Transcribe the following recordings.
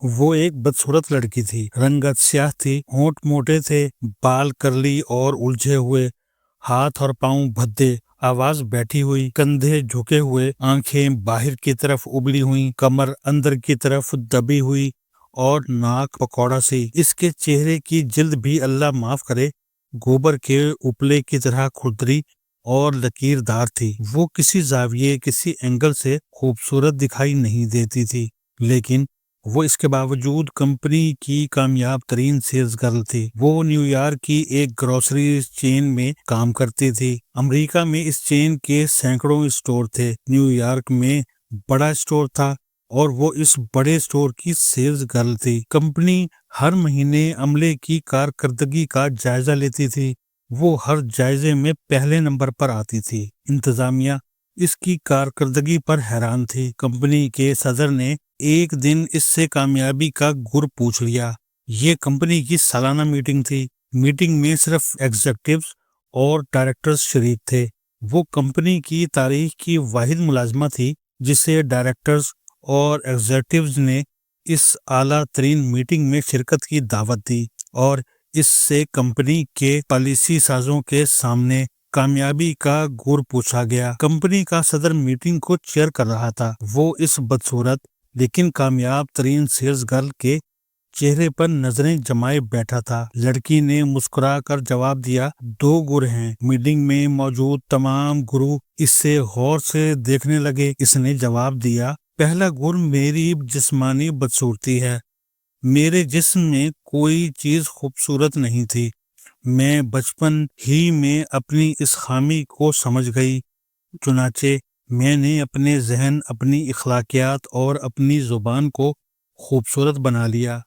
وہ ایک بدصورت لڑکی تھی، رنگت سیاہ تھی، ہونٹ موٹے تھے، بال کرلی اور الجھے ہوئے، ہاتھ اور پاؤں بھدے، آواز بیٹھی ہوئی، کندھے جھکے ہوئے، آنکھیں باہر کی طرف ابلی ہوئی، کمر اندر کی طرف دبی ہوئی اور ناک پکوڑا سی۔ اس کے چہرے کی جلد بھی اللہ معاف کرے گوبر کے اپلے کی طرح کھردری اور لکیر دار تھی۔ وہ کسی زاویے، کسی اینگل سے خوبصورت دکھائی نہیں دیتی تھی، لیکن وہ اس کے باوجود کمپنی کی کامیاب ترین سیلز گرل تھی۔ وہ نیو یارک کی ایک گروسری چین میں کام کرتی تھی۔ امریکہ میں اس چین کے سینکڑوں اسٹور تھے۔ نیو یارک میں بڑا اسٹور تھا اور وہ اس بڑے اسٹور کی سیلز گرل تھی۔ کمپنی ہر مہینے عملے کی کارکردگی کا جائزہ لیتی تھی۔ وہ ہر جائزے میں پہلے نمبر پر آتی تھی۔ انتظامیہ اس کی کارکردگی پر حیران تھی۔ کمپنی کے صدر نے ایک دن اس سے کامیابی کا گر پوچھ لیا۔ یہ کمپنی کی سالانہ میٹنگ تھی۔ میٹنگ میں صرف ایگزیکٹوز اور ڈائریکٹرز شریک تھے۔ وہ کمپنی کی تاریخ کی واحد ملازمہ تھی جسے ڈائریکٹرز اور ایگزیکٹوز نے اس اعلیٰ ترین میٹنگ میں شرکت کی دعوت دی اور اس سے کمپنی کے پالیسی سازوں کے سامنے کامیابی کا گر پوچھا گیا۔ کمپنی کا صدر میٹنگ کو چیئر کر رہا تھا۔ وہ اس بدصورت لیکن کامیاب ترین سیلز گرل کے چہرے پر نظریں جمائے بیٹھا تھا۔ لڑکی نے مسکرا کر جواب دیا، 2 گر ہیں۔ میٹنگ میں موجود تمام گرو اس سے غور سے دیکھنے لگے۔ اس نے جواب دیا، پہلا گر میری جسمانی بدصورتی ہے۔ میرے جسم میں کوئی چیز خوبصورت نہیں تھی۔ میں بچپن ہی میں اپنی اس خامی کو سمجھ گئی، چنانچہ میں نے اپنے ذہن، اپنی اخلاقیات اور اپنی زبان کو خوبصورت بنا لیا۔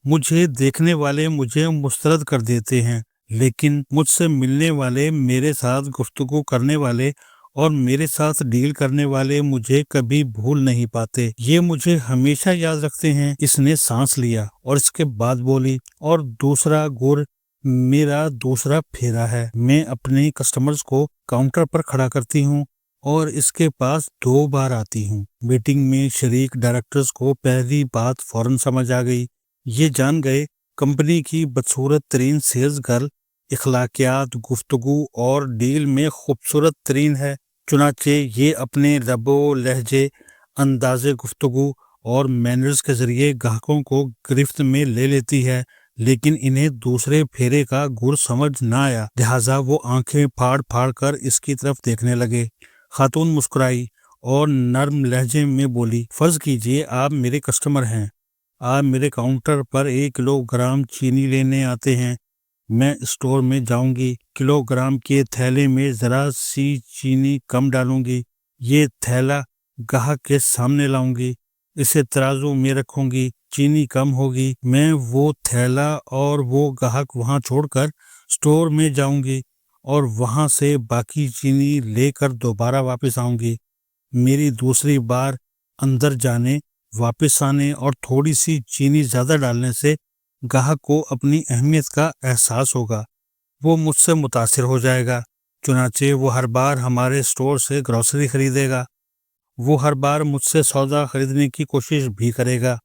مجھے دیکھنے والے مجھے مسترد کر دیتے ہیں، لیکن مجھ سے ملنے والے، میرے ساتھ گفتگو کرنے والے اور میرے ساتھ ڈیل کرنے والے مجھے کبھی بھول نہیں پاتے۔ یہ مجھے ہمیشہ یاد رکھتے ہیں۔ اس نے سانس لیا اور اس کے بعد بولی، اور دوسرا گر میرا دوسرا پھیرا ہے۔ میں اپنے کسٹمرز کو کاؤنٹر پر کھڑا کرتی ہوں اور اس کے پاس 2 بار آتی ہوں۔ میٹنگ میں شریک ڈائریکٹرز کو پہلی بات فوراً سمجھ آ گئی۔ یہ جان گئے کمپنی کی بدصورت ترین سیلز گرل اخلاقیات، گفتگو اور ڈیل میں خوبصورت ترین ہے۔ چنانچہ یہ اپنے لب و لہجے، انداز گفتگو اور مینرز کے ذریعے گاہکوں کو گرفت میں لے لیتی ہے، لیکن انہیں دوسرے پھیرے کا گر سمجھ نہ آیا، لہٰذا وہ آنکھیں پھاڑ پھاڑ کر اس کی طرف دیکھنے لگے۔ خاتون مسکرائی اور نرم لہجے میں بولی، فرض کیجئے آپ میرے کسٹمر ہیں۔ آپ میرے کاؤنٹر پر 1 کلو گرام چینی لینے آتے ہیں۔ میں اسٹور میں جاؤں گی، کلو گرام کے تھیلے میں ذرا سی چینی کم ڈالوں گی، یہ تھیلا گاہک کے سامنے لاؤں گی، اسے ترازو میں رکھوں گی، چینی کم ہوگی، میں وہ تھیلا اور وہ گاہک وہاں چھوڑ کر اسٹور میں جاؤں گی اور وہاں سے باقی چینی لے کر دوبارہ واپس آؤں گی۔ میری دوسری بار اندر جانے، واپس آنے اور تھوڑی سی چینی زیادہ ڈالنے سے گاہک کو اپنی اہمیت کا احساس ہوگا، وہ مجھ سے متاثر ہو جائے گا، چنانچہ وہ ہر بار ہمارے اسٹور سے گروسری خریدے گا، وہ ہر بار مجھ سے سودا خریدنے کی کوشش بھی کرے گا۔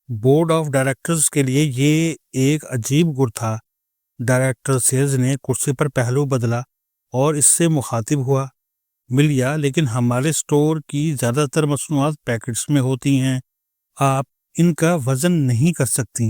بورڈ آف ڈائریکٹرز کے لیے یہ ایک عجیب گر تھا۔ ڈائریکٹر سیلز نے کرسی پر پہلو بدلا اور اس سے مخاطب ہوا، ملیا، لیکن ہمارے اسٹور کی زیادہ تر مصنوعات پیکٹس میں ہوتی ہیں، آپ ان کا وزن نہیں کر سکتی۔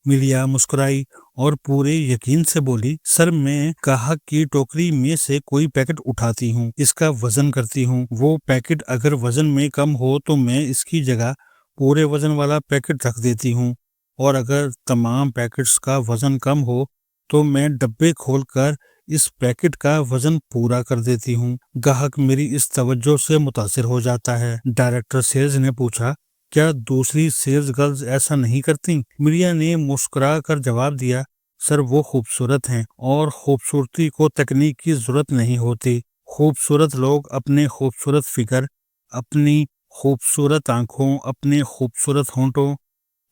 ملیا مسکرائی اور پورے یقین سے بولی، سر میں گاہک کی ٹوکری میں سے کوئی پیکٹ اٹھاتی ہوں، اس کا وزن کرتی ہوں، وہ پیکٹ اگر وزن میں کم ہو تو میں اس کی جگہ پورے وزن والا پیکٹ رکھ دیتی ہوں، اور اگر تمام پیکٹس کا وزن کم ہو تو میں ڈبے کھول کر اس پیکٹ کا وزن پورا کر دیتی ہوں۔ گاہک میری اس توجہ سے متاثر ہو جاتا ہے۔ ڈائریکٹر سیلز نے پوچھا، کیا دوسری سیلز گرلز ایسا نہیں کرتی؟ ملیا نے مسکرا کر جواب دیا، سر وہ خوبصورت ہیں اور خوبصورتی کو تکنیک کی ضرورت نہیں ہوتی۔ خوبصورت لوگ اپنے خوبصورت فگر، اپنی خوبصورت آنکھوں، اپنے خوبصورت ہونٹوں،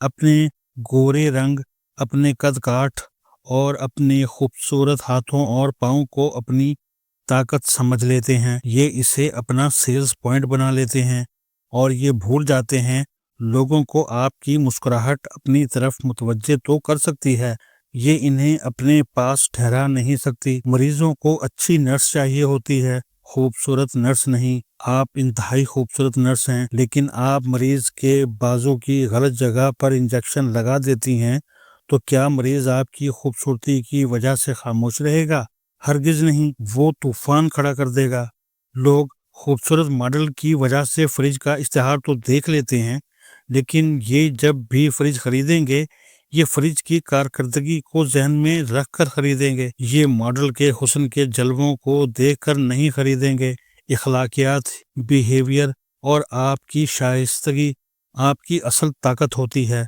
اپنے گورے رنگ، اپنے قد کاٹھ اور اپنے خوبصورت ہاتھوں اور پاؤں کو اپنی طاقت سمجھ لیتے ہیں۔ یہ اسے اپنا سیلز پوائنٹ بنا لیتے ہیں اور یہ بھول جاتے ہیں لوگوں کو آپ کی مسکراہٹ اپنی طرف متوجہ تو کر سکتی ہے، یہ انہیں اپنے پاس ٹھہرا نہیں سکتی۔ مریضوں کو اچھی نرس چاہیے ہوتی ہے، خوبصورت نرس نہیں۔ آپ انتہائی خوبصورت نرس ہیں، لیکن آپ مریض کے بازو کی غلط جگہ پر انجیکشن لگا دیتی ہیں تو کیا مریض آپ کی خوبصورتی کی وجہ سے خاموش رہے گا؟ ہرگز نہیں، وہ طوفان کھڑا کر دے گا۔ لوگ خوبصورت ماڈل کی وجہ سے فریج کا اشتہار تو دیکھ لیتے ہیں، لیکن یہ جب بھی فریج خریدیں گے یہ فریج کی کارکردگی کو ذہن میں رکھ کر خریدیں گے، یہ ماڈل کے حسن کے جلووں کو دیکھ کر نہیں خریدیں گے۔ اخلاقیات، بیہیویئر اور آپ کی شائستگی آپ کی اصل طاقت ہوتی ہے،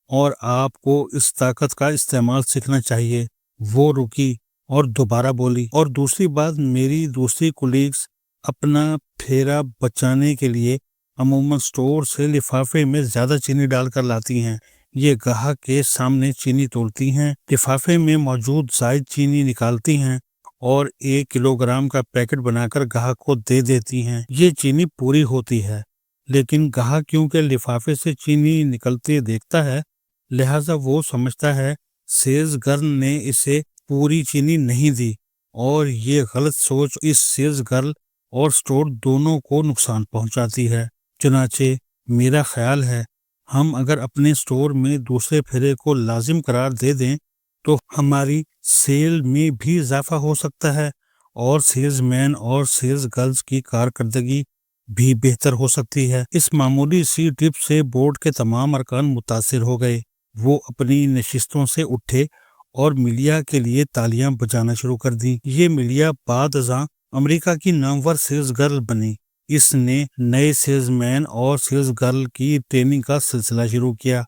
اور آپ کو اس طاقت کا استعمال سیکھنا چاہیے۔ وہ رکی اور دوبارہ بولی۔ اور دوسری بات، میری دوسری کولیگز اپنا پھیرا بچانے کے لیے عموماً سٹور سے لفافے میں زیادہ چینی ڈال کر لاتی ہیں۔ یہ گاہک کے سامنے چینی تولتی ہیں، لفافے میں موجود زائد چینی نکالتی ہیں اور 1 کلو گرام کا پیکٹ بنا کر گاہک کو دے دیتی ہیں۔ یہ چینی پوری ہوتی ہے، لیکن گاہک کیونکہ لفافے سے چینی نکلتے دیکھتا ہے، لہٰذا وہ سمجھتا ہے سیلز گرل نے اسے پوری چینی نہیں دی، اور یہ غلط سوچ اس سیلز گرل اور سٹور دونوں کو نقصان پہنچاتی ہے۔ چنانچہ میرا خیال ہے ہم اگر اپنے سٹور میں دوسرے پھیرے کو لازم قرار دے دیں تو ہماری سیل میں بھی اضافہ ہو سکتا ہے، اور سیلز مین اور سیلز گرلز کی کارکردگی بھی بہتر ہو سکتی ہے۔ اس معمولی سی ٹپ سے بورڈ کے تمام ارکان متاثر ہو گئے۔ وہ اپنی نشستوں سے اٹھے اور ملیا کے لیے تالیاں بجانا شروع کر دیں۔ یہ ملیا بعد ازاں امریکہ کی نامور سیلز گرل بنی۔ اس نے نئے سیلز مین اور سیلز گرل کی ٹریننگ کا سلسلہ شروع کیا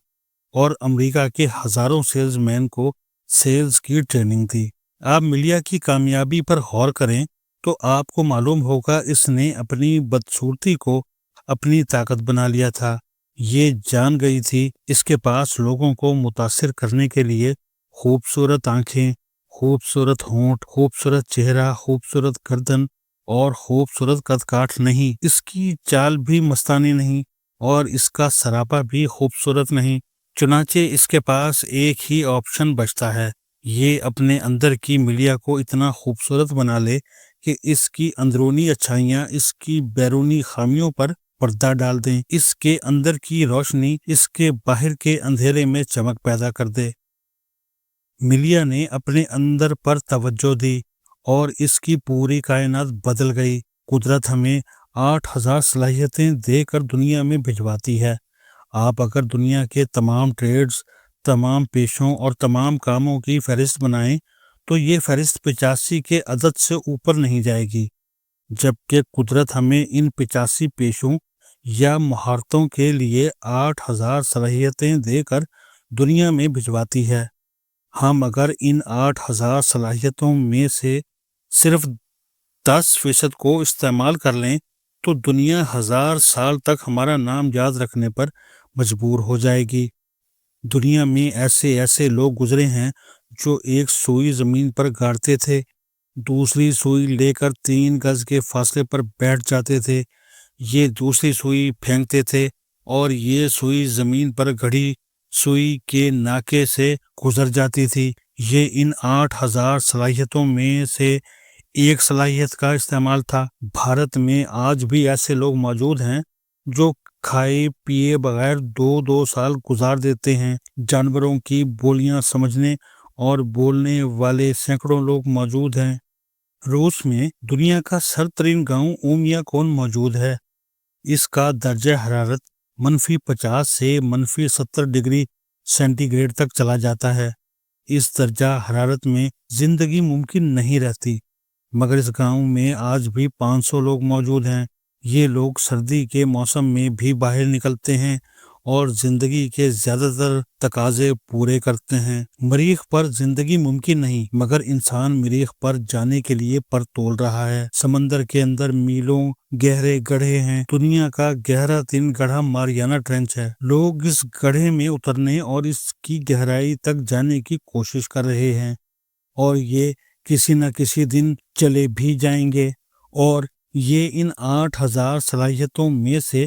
اور امریکہ کے ہزاروں سیلز مین کو سیلز کی ٹریننگ دی۔ آپ ملیا کی کامیابی پر غور کریں تو آپ کو معلوم ہوگا اس نے اپنی بدصورتی کو اپنی طاقت بنا لیا تھا۔ یہ جان گئی تھی اس کے پاس لوگوں کو متاثر کرنے کے لیے خوبصورت آنکھیں، خوبصورت ہونٹ، خوبصورت چہرہ، خوبصورت گردن اور خوبصورت قد کاٹ نہیں، اس کی چال بھی مستانی نہیں اور اس کا سراپا بھی خوبصورت نہیں۔ چنانچہ اس کے پاس ایک ہی آپشن بچتا ہے، یہ اپنے اندر کی ملیا کو اتنا خوبصورت بنا لے کہ اس کی اندرونی اچھائیاں اس کی بیرونی خامیوں پر پردہ ڈال دیں، اس کے اندر کی روشنی اس کے باہر کے اندھیرے میں چمک پیدا کر دے۔ ملیا نے اپنے اندر پر توجہ دی اور اس کی پوری کائنات بدل گئی۔ قدرت ہمیں 8000 صلاحیتیں دے کر دنیا میں بھجواتی ہے۔ آپ اگر دنیا کے تمام ٹریڈز، تمام پیشوں اور تمام کاموں کی فہرست بنائیں تو یہ فہرست 85 کے عدد سے اوپر نہیں جائے گی، جبکہ قدرت ہمیں ان 85 پیشوں یا مہارتوں کے لیے 8000 صلاحیتیں دے کر دنیا میں بھجواتی ہے۔ ہم اگر ان 8000 صلاحیتوں میں سے صرف 10% کو استعمال کر لیں تو دنیا 1000 سال تک ہمارا نام یاد رکھنے پر مجبور ہو جائے گی۔ دنیا میں ایسے لوگ گزرے ہیں جو ایک سوئی زمین پر گاڑتے تھے، دوسری سوئی لے کر 3 گز کے فاصلے پر بیٹھ جاتے تھے، یہ دوسری سوئی پھینکتے تھے اور یہ سوئی زمین پر گھڑی سوئی کے ناکے سے گزر جاتی تھی۔ یہ ان 8000 صلاحیتوں میں سے ایک صلاحیت کا استعمال تھا۔ بھارت میں آج بھی ایسے لوگ موجود ہیں جو کھائے پیے بغیر 2 سال گزار دیتے ہیں۔ جانوروں کی بولیاں سمجھنے اور بولنے والے سینکڑوں لوگ موجود ہیں۔ روس میں دنیا کا سر ترین گاؤں اومیا کون موجود ہے۔ اس کا درجہ حرارت -50 سے -70 ڈگری سینٹی گریڈ تک چلا جاتا ہے۔ اس درجہ حرارت میں زندگی ممکن نہیں رہتی، مگر اس گاؤں میں آج بھی 500 لوگ موجود ہیں۔ یہ لوگ سردی کے موسم میں بھی باہر نکلتے ہیں اور زندگی کے زیادہ تر تقاضے پورے کرتے ہیں۔ مریخ پر زندگی ممکن نہیں، مگر انسان مریخ پر جانے کے لیے پر تول رہا ہے۔ سمندر کے اندر میلوں گہرے گڑھے ہیں۔ دنیا کا گہرا ترین گڑھا ماریانا ٹرینچ ہے۔ لوگ اس گڑھے میں اترنے اور اس کی گہرائی تک جانے کی کوشش کر رہے ہیں، اور یہ کسی نہ کسی دن چلے بھی جائیں گے، اور یہ ان 8000 صلاحیتوں میں سے